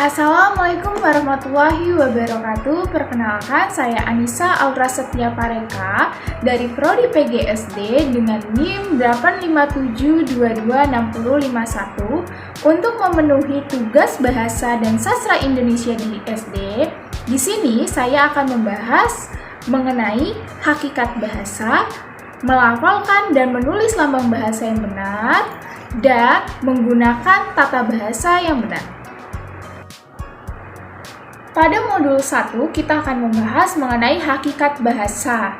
Assalamualaikum warahmatullahi wabarakatuh. Perkenalkan, saya Anissa Aura Setia Pareka dari Prodi PGSD dengan NIM 857226051 untuk memenuhi tugas bahasa dan sastra Indonesia di SD. Di sini saya akan membahas mengenai hakikat bahasa, melafalkan dan menulis lambang bahasa yang benar, dan menggunakan tata bahasa yang benar. Pada modul 1, kita akan membahas mengenai hakikat bahasa.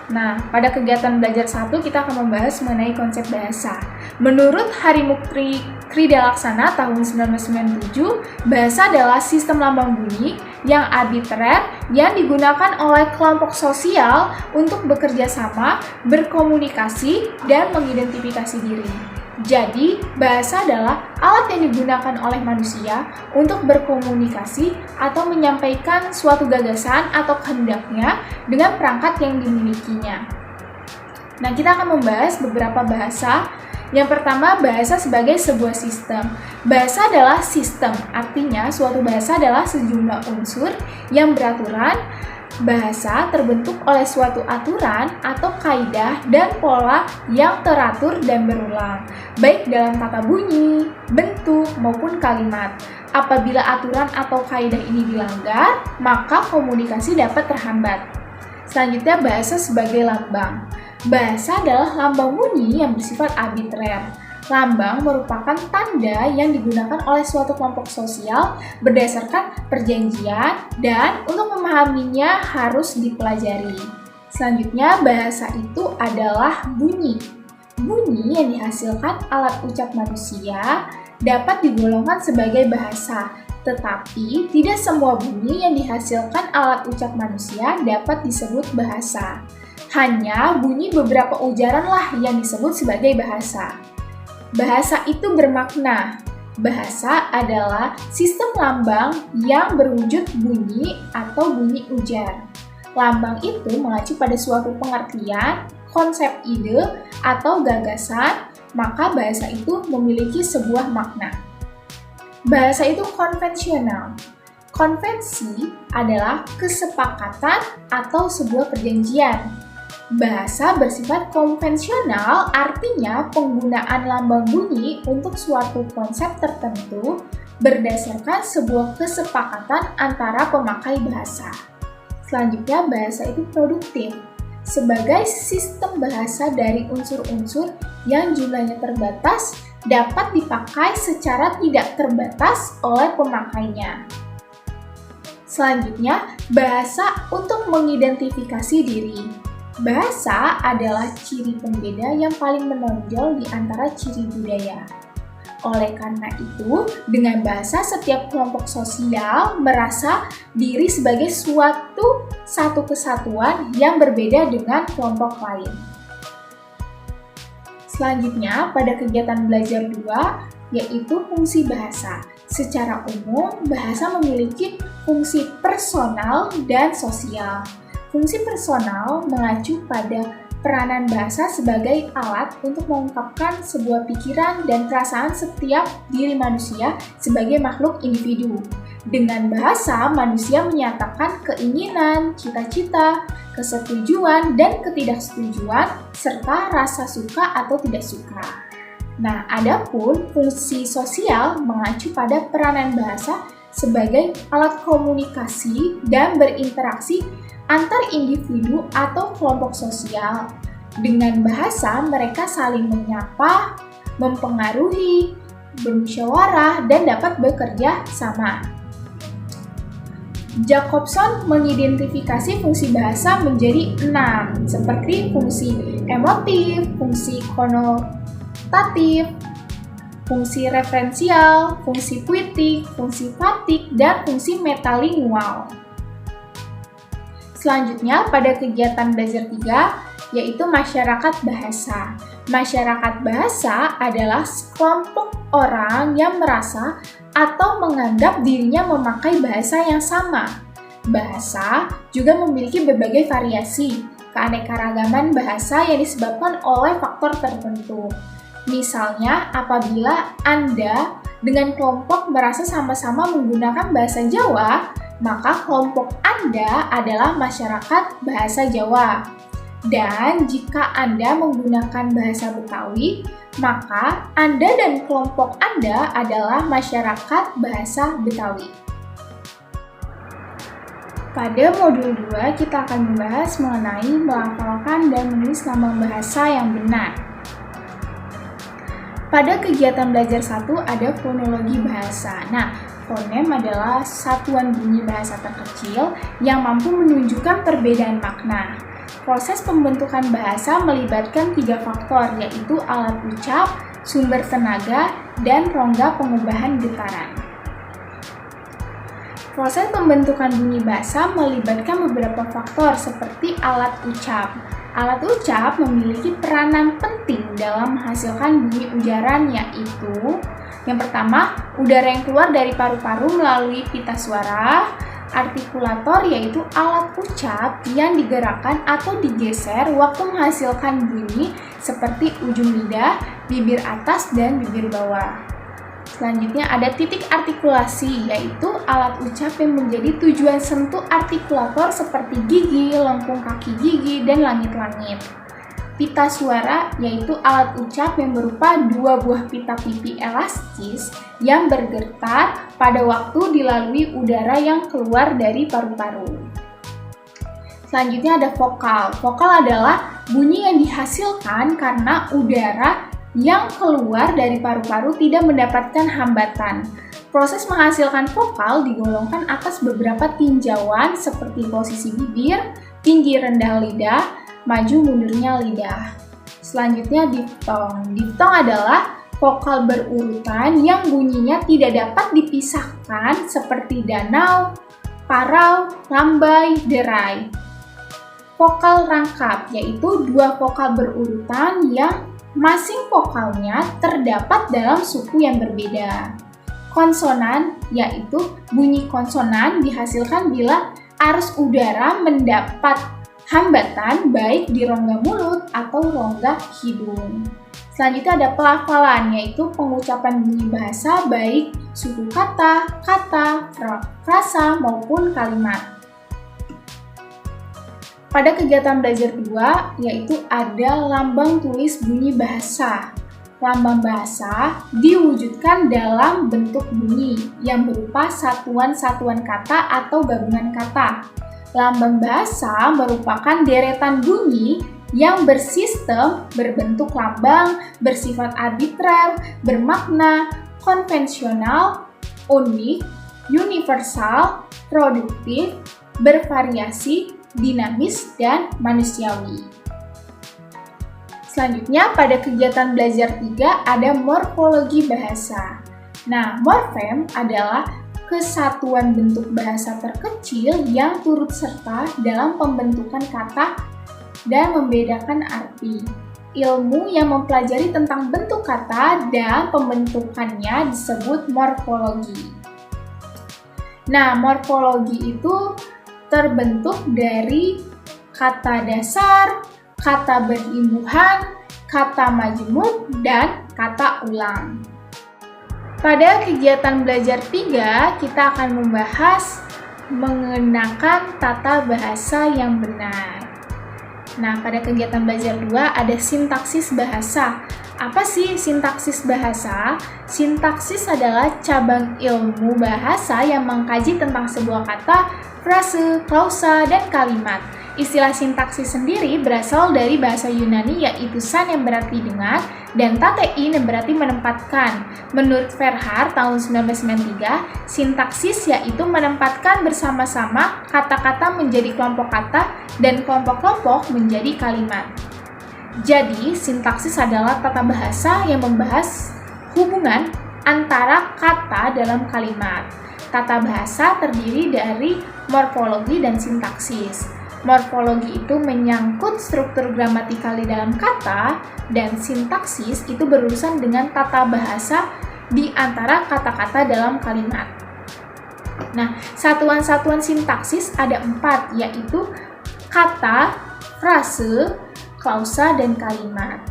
Nah, pada kegiatan belajar 1, kita akan membahas mengenai konsep bahasa. Menurut Harimukti Kridalaksana tahun 1997, bahasa adalah sistem lambang bunyi yang arbitrer yang digunakan oleh kelompok sosial untuk bekerja sama, berkomunikasi, dan mengidentifikasi diri. Jadi, bahasa adalah alat yang digunakan oleh manusia untuk berkomunikasi atau menyampaikan suatu gagasan atau kehendaknya dengan perangkat yang dimilikinya. Nah, kita akan membahas beberapa bahasa. Yang pertama, bahasa sebagai sebuah sistem. Bahasa adalah sistem, artinya suatu bahasa adalah sejumlah unsur yang beraturan. Bahasa terbentuk oleh suatu aturan atau kaidah dan pola yang teratur dan berulang, baik dalam tata bunyi, bentuk, maupun kalimat. Apabila aturan atau kaidah ini dilanggar, maka komunikasi dapat terhambat. Selanjutnya, bahasa sebagai lambang. Bahasa adalah lambang bunyi yang bersifat arbitrer. Lambang merupakan tanda yang digunakan oleh suatu kelompok sosial berdasarkan perjanjian dan untuk memahaminya harus dipelajari. Selanjutnya, bahasa itu adalah bunyi. Bunyi yang dihasilkan alat ucap manusia dapat digolongkan sebagai bahasa, tetapi tidak semua bunyi yang dihasilkan alat ucap manusia dapat disebut bahasa. Hanya bunyi beberapa ujaranlah yang disebut sebagai bahasa. Bahasa itu bermakna. Bahasa adalah sistem lambang yang berwujud bunyi atau bunyi ujar. Lambang itu mengacu pada suatu pengertian, konsep ide, atau gagasan, maka bahasa itu memiliki sebuah makna. Bahasa itu konvensional. Konvensi adalah kesepakatan atau sebuah perjanjian. Bahasa bersifat konvensional artinya penggunaan lambang bunyi untuk suatu konsep tertentu berdasarkan sebuah kesepakatan antara pemakai bahasa. Selanjutnya, bahasa itu produktif. Sebagai sistem bahasa dari unsur-unsur yang jumlahnya terbatas dapat dipakai secara tidak terbatas oleh pemakainya. Selanjutnya, bahasa untuk mengidentifikasi diri. Bahasa adalah ciri pembeda yang paling menonjol di antara ciri budaya. Oleh karena itu, dengan bahasa setiap kelompok sosial merasa diri sebagai satu kesatuan yang berbeda dengan kelompok lain. Selanjutnya, pada kegiatan belajar 2, yaitu fungsi bahasa. Secara umum, bahasa memiliki fungsi personal dan sosial. Fungsi personal mengacu pada peranan bahasa sebagai alat untuk mengungkapkan sebuah pikiran dan perasaan setiap diri manusia sebagai makhluk individu. Dengan bahasa, manusia menyatakan keinginan, cita-cita, kesetujuan, dan ketidaksetujuan, serta rasa suka atau tidak suka. Nah, adapun fungsi sosial mengacu pada peranan bahasa sebagai alat komunikasi dan berinteraksi antar individu atau kelompok sosial. Dengan bahasa, mereka saling menyapa, mempengaruhi, bermusyawarah, dan dapat bekerja sama. Jacobson mengidentifikasi fungsi bahasa menjadi 6, seperti fungsi emotif, fungsi konotatif, fungsi referensial, fungsi puitik, fungsi faktik, dan fungsi metalingual. Selanjutnya, pada kegiatan belajar 3, yaitu masyarakat bahasa. Masyarakat bahasa adalah sekelompok orang yang merasa atau menganggap dirinya memakai bahasa yang sama. Bahasa juga memiliki berbagai variasi, keanekaragaman bahasa yang disebabkan oleh faktor tertentu. Misalnya, apabila Anda dengan kelompok merasa sama-sama menggunakan bahasa Jawa, maka kelompok Anda adalah masyarakat bahasa Jawa. Dan jika Anda menggunakan bahasa Betawi, maka Anda dan kelompok Anda adalah masyarakat bahasa Betawi. Pada modul 2, kita akan membahas mengenai melafalkan dan menulis nama bahasa yang benar. Pada kegiatan belajar 1 ada fonologi bahasa. Nah, fonem adalah satuan bunyi bahasa terkecil yang mampu menunjukkan perbedaan makna. Proses pembentukan bahasa melibatkan 3 faktor, yaitu alat ucap, sumber tenaga, dan rongga pengubahan getaran. Proses pembentukan bunyi bahasa melibatkan beberapa faktor seperti alat ucap. Alat ucap memiliki peranan penting dalam menghasilkan bunyi ujaran, yaitu yang pertama, udara yang keluar dari paru-paru melalui pita suara. Artikulator yaitu alat ucap yang digerakkan atau digeser waktu menghasilkan bunyi seperti ujung lidah, bibir atas, dan bibir bawah. Selanjutnya ada titik artikulasi, yaitu alat ucap yang menjadi tujuan sentuh artikulator seperti gigi, lengkung kaki gigi, dan langit-langit. Pita suara yaitu alat ucap yang berupa 2 buah pita pipi elastis yang bergetar pada waktu dilalui udara yang keluar dari paru-paru. Selanjutnya ada vokal. Vokal adalah bunyi yang dihasilkan karena udara yang keluar dari paru-paru tidak mendapatkan hambatan. Proses menghasilkan vokal digolongkan atas beberapa tinjauan seperti posisi bibir, tinggi rendah lidah, maju mundurnya lidah. Selanjutnya diftong. Diftong adalah vokal berurutan yang bunyinya tidak dapat dipisahkan seperti danau, parau, lambai, derai. Vokal rangkap yaitu 2 vokal berurutan yang masing vokalnya terdapat dalam suku yang berbeda. Konsonan yaitu bunyi konsonan dihasilkan bila arus udara mendapat hambatan baik di rongga mulut atau rongga hidung. Selanjutnya ada pelafalan yaitu pengucapan bunyi bahasa baik suku kata, frasa maupun kalimat. Pada kegiatan belajar 2, yaitu ada lambang tulis bunyi bahasa. Lambang bahasa diwujudkan dalam bentuk bunyi yang berupa satuan-satuan kata atau gabungan kata. Lambang bahasa merupakan deretan bunyi yang bersistem, berbentuk lambang, bersifat arbitrer, bermakna, konvensional, unik, universal, produktif, bervariasi, dinamis, dan manusiawi. Selanjutnya, pada kegiatan belajar 3 ada morfologi bahasa. Nah, morfem adalah kesatuan bentuk bahasa terkecil yang turut serta dalam pembentukan kata dan membedakan arti. Ilmu yang mempelajari tentang bentuk kata dan pembentukannya disebut morfologi. Nah, morfologi itu terbentuk dari kata dasar, kata berimbuhan, kata majemuk, dan kata ulang. Pada kegiatan belajar 3, kita akan membahas mengenakan tata bahasa yang benar. Nah, pada kegiatan belajar 2 ada sintaksis bahasa. Apa sih sintaksis bahasa? Sintaksis adalah cabang ilmu bahasa yang mengkaji tentang sebuah kata, frase, klausa, dan kalimat. Istilah sintaksis sendiri berasal dari bahasa Yunani yaitu san yang berarti dengan dan tatein yang berarti menempatkan. Menurut Verhaar tahun 1993, sintaksis yaitu menempatkan bersama-sama kata-kata menjadi kelompok kata dan kelompok-kelompok menjadi kalimat. Jadi, sintaksis adalah tata bahasa yang membahas hubungan antara kata dalam kalimat. Tata bahasa terdiri dari morfologi dan sintaksis. Morfologi itu menyangkut struktur gramatikal di dalam kata, dan sintaksis itu berurusan dengan tata bahasa di antara kata-kata dalam kalimat. Nah, satuan-satuan sintaksis ada 4, yaitu kata, frase, klausa, dan kalimat.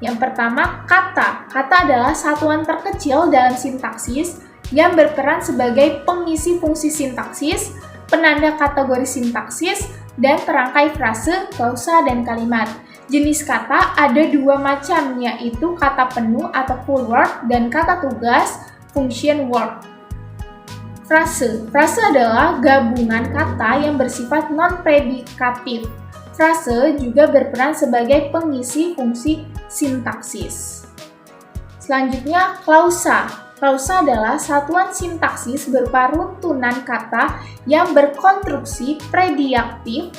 Yang pertama, kata. Kata adalah satuan terkecil dalam sintaksis yang berperan sebagai pengisi fungsi sintaksis, penanda kategori sintaksis, dan perangkai frase, klausa, dan kalimat. Jenis kata ada dua macam, yaitu kata penuh atau full word dan kata tugas, function word. Frase. Frase adalah gabungan kata yang bersifat non-predikatif. Frase juga berperan sebagai pengisi fungsi sintaksis. Selanjutnya, klausa. Klausa adalah satuan sintaksis berupa runtunan kata yang berkonstruksi predikatif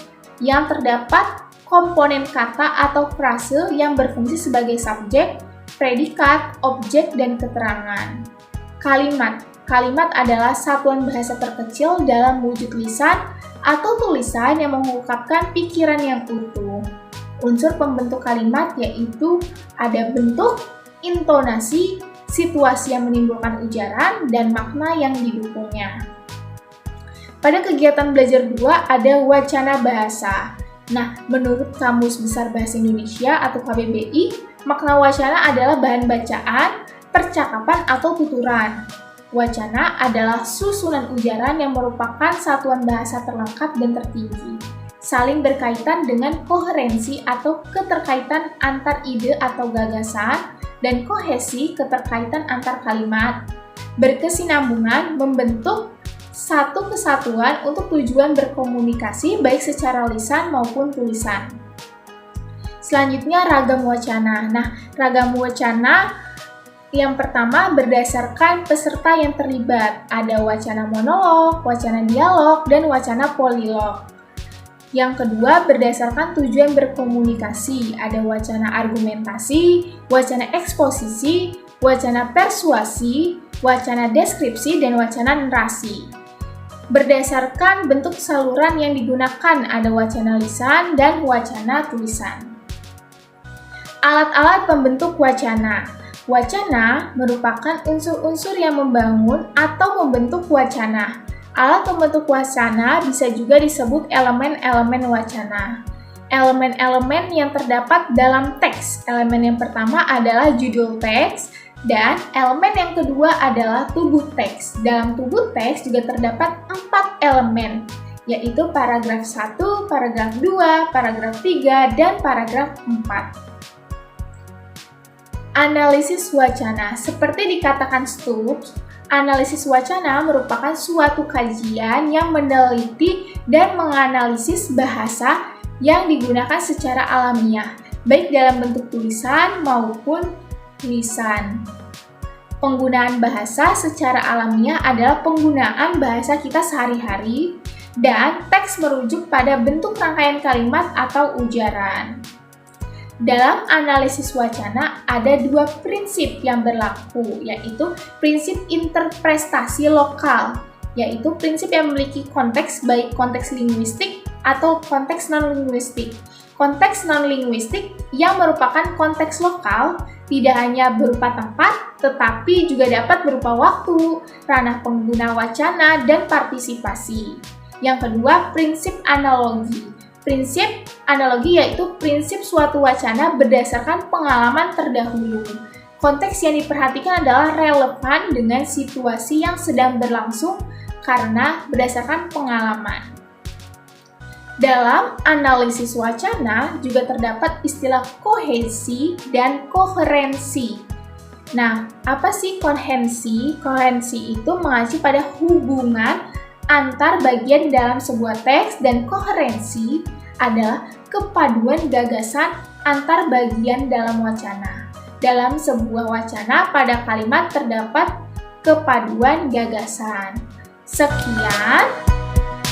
yang terdapat komponen kata atau frase yang berfungsi sebagai subjek, predikat, objek, dan keterangan. Kalimat. Kalimat adalah satuan bahasa terkecil dalam wujud lisan atau tulisan yang mengungkapkan pikiran yang utuh. Unsur pembentuk kalimat yaitu ada bentuk, intonasi, situasi yang menimbulkan ujaran, dan makna yang didukungnya. Pada kegiatan belajar 2 ada wacana bahasa. Nah, menurut Kamus Besar Bahasa Indonesia atau KBBI, makna wacana adalah bahan bacaan, percakapan, atau tuturan. Wacana adalah susunan ujaran yang merupakan satuan bahasa terlengkap dan tertinggi, saling berkaitan dengan koherensi atau keterkaitan antar ide atau gagasan, dan kohesi keterkaitan antar kalimat, berkesinambungan membentuk satu kesatuan untuk tujuan berkomunikasi baik secara lisan maupun tulisan. Selanjutnya ragam wacana. Nah, ragam wacana yang pertama berdasarkan peserta yang terlibat. Ada wacana monolog, wacana dialog, dan wacana polilog. Yang kedua berdasarkan tujuan berkomunikasi. Ada wacana argumentasi, wacana eksposisi, wacana persuasi, wacana deskripsi, dan wacana narasi. Berdasarkan bentuk saluran yang digunakan, ada wacana lisan dan wacana tulisan. Alat-alat pembentuk wacana. Wacana merupakan unsur-unsur yang membangun atau membentuk wacana. Alat pembentuk wacana bisa juga disebut elemen-elemen wacana. Elemen-elemen yang terdapat dalam teks. Elemen yang pertama adalah judul teks, dan elemen yang kedua adalah tubuh teks. Dalam tubuh teks juga terdapat 4 elemen, yaitu paragraf 1, paragraf 2, paragraf 3, dan paragraf 4. Analisis wacana. Seperti dikatakan Stubbs, analisis wacana merupakan suatu kajian yang meneliti dan menganalisis bahasa yang digunakan secara alamiah, baik dalam bentuk tulisan maupun lisan. Penggunaan bahasa secara alamiah adalah penggunaan bahasa kita sehari-hari, dan teks merujuk pada bentuk rangkaian kalimat atau ujaran. Dalam analisis wacana ada 2 prinsip yang berlaku, yaitu prinsip interpretasi lokal, yaitu prinsip yang memiliki konteks baik konteks linguistik atau konteks non-linguistik. Konteks non-linguistik yang merupakan konteks lokal tidak hanya berupa tempat, tetapi juga dapat berupa waktu, ranah pengguna wacana, dan partisipasi. Yang kedua, prinsip analogi. Prinsip analogi yaitu prinsip suatu wacana berdasarkan pengalaman terdahulu. Konteks yang diperhatikan adalah relevan dengan situasi yang sedang berlangsung karena berdasarkan pengalaman. Dalam analisis wacana juga terdapat istilah kohesi dan koherensi. Nah, apa sih koherensi? Koherensi itu mengacu pada hubungan antar bagian dalam sebuah teks, dan koherensi adalah kepaduan gagasan antar bagian dalam wacana. Dalam sebuah wacana pada kalimat terdapat kepaduan gagasan. Sekian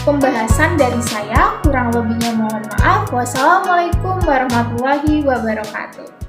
pembahasan dari saya, kurang lebihnya mohon maaf. Wassalamualaikum warahmatullahi wabarakatuh.